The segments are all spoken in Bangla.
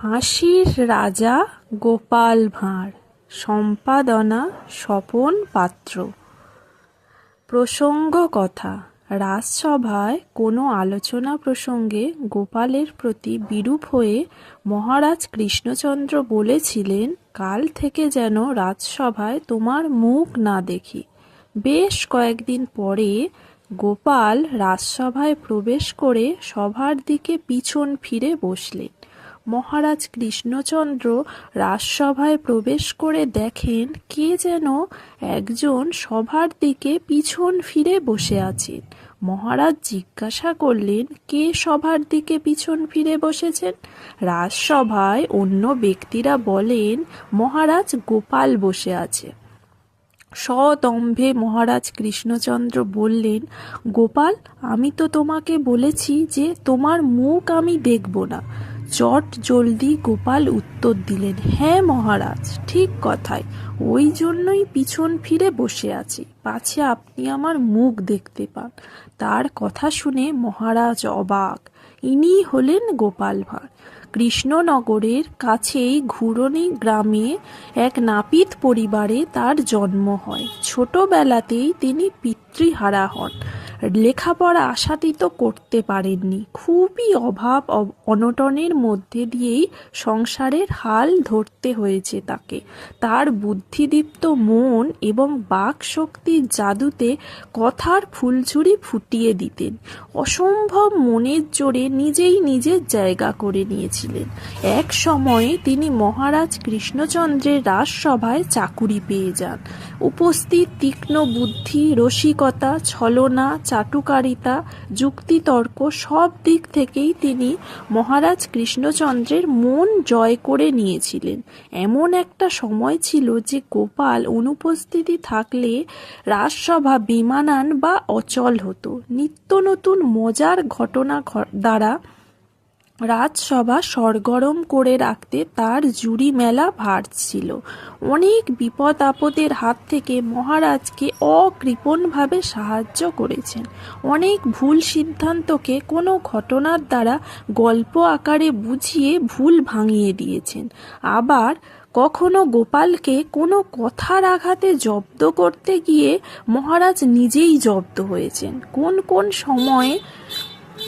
হাসির রাজা গোপাল ভাঁড়। সম্পাদনা স্বপন পাত্র। প্রসঙ্গ কথা। রাজসভায় কোনো আলোচনা প্রসঙ্গে গোপালের প্রতি বিরূপ হয়ে মহারাজ কৃষ্ণচন্দ্র বলেছিলেন, কাল থেকে যেন রাজসভায় তোমার মুখ না দেখি। বেশ কয়েকদিন পরে গোপাল রাজসভায় প্রবেশ করে সভার দিকে পিছন ফিরে বসলেন। মহারাজ কৃষ্ণচন্দ্র রাজসভায় প্রবেশ করে দেখেন কে যেন একজন সভার দিকে পিছন ফিরে বসে আছেন। মহারাজ জিজ্ঞাসা করলেন, কে সভার দিকে পিছন ফিরে বসেছেন? রাজসভায় অন্য ব্যক্তিরা বলেন, মহারাজ গোপাল বসে আছে। সদম্ভে মহারাজ কৃষ্ণচন্দ্র বললেন, গোপাল, আমি তো তোমাকে বলেছি যে তোমার মুখ আমি দেখব না। চট জলদি গোপাল উত্তর দিলেন, হ্যাঁ মহারাজ, ঠিক কথাই, ওই জন্যই পিছন ফিরে বসে আছি, পাছে আপনি আমার মুখ দেখতে পান। তার কথা শুনে মহারাজ অবাক। ইনি হলেন গোপাল ভাঁড়। কৃষ্ণনগরের কাছেই ঘুরনি গ্রামে এক নাপিত পরিবারে তার জন্ম হয়। ছোটবেলাতেই তিনি পিতৃহারা হন। লেখাপড়া আশাতীত করতে পারেননি। খুবই অভাব অনটনের মধ্যে দিয়েই সংসারের হাল ধরতে হয়েছে তাকে। তার বুদ্ধিদীপ্ত মন এবং বাক শক্তির জাদুতে কথার ফুলঝুরি ফুটিয়ে দিতেন। অসম্ভব মনের জোরে নিজেই নিজের জায়গা করে নিয়েছিলেন। এক সময়ে তিনি মহারাজ কৃষ্ণচন্দ্রের রাজসভায় চাকুরি পেয়ে যান। উপস্থিত তীক্ষ্ণ বুদ্ধি, রসিকতা, ছলনা, চাটুকারিতা, যুক্তিতর্ক সব দিক থেকেই তিনি মহারাজ কৃষ্ণচন্দ্রের মন জয় করে নিয়েছিলেন। এমন একটা সময় ছিল যে গোপাল অনুপস্থিতি থাকলে রাজসভা বেমানান বা অচল হতো। নিত্য নতুন মজার ঘটনা দ্বারা রাজসভা সরগরম করে রাখতে তার জুরি মেলা ভার ছিল। অনেক বিপদ আপদের হাত থেকে মহারাজকে অকৃপণভাবে সাহায্য করেছেন। অনেক ভুল সিদ্ধান্তকে কোনো ঘটনার দ্বারা গল্প আকারে বুঝিয়ে ভুল ভাঙিয়ে দিয়েছেন। আবার কখনো গোপালকে কোনো কথার আঘাতে জব্দ করতে গিয়ে মহারাজ নিজেই জব্দ হয়েছেন।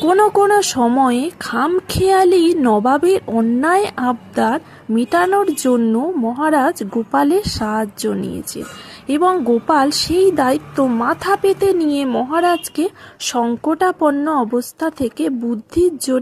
কোনো সময়ে খামখেয়ালি নবাবের অন্যায় আবদার মেটানোর জন্য মহারাজ গোপালের সাহায্য নিয়েছেন এবং গোপাল সেই দায়িত্ব মাথা পেতে নিয়ে মহারাজকে সংকটাপন্ন অবস্থা থেকে বুদ্ধির জোরে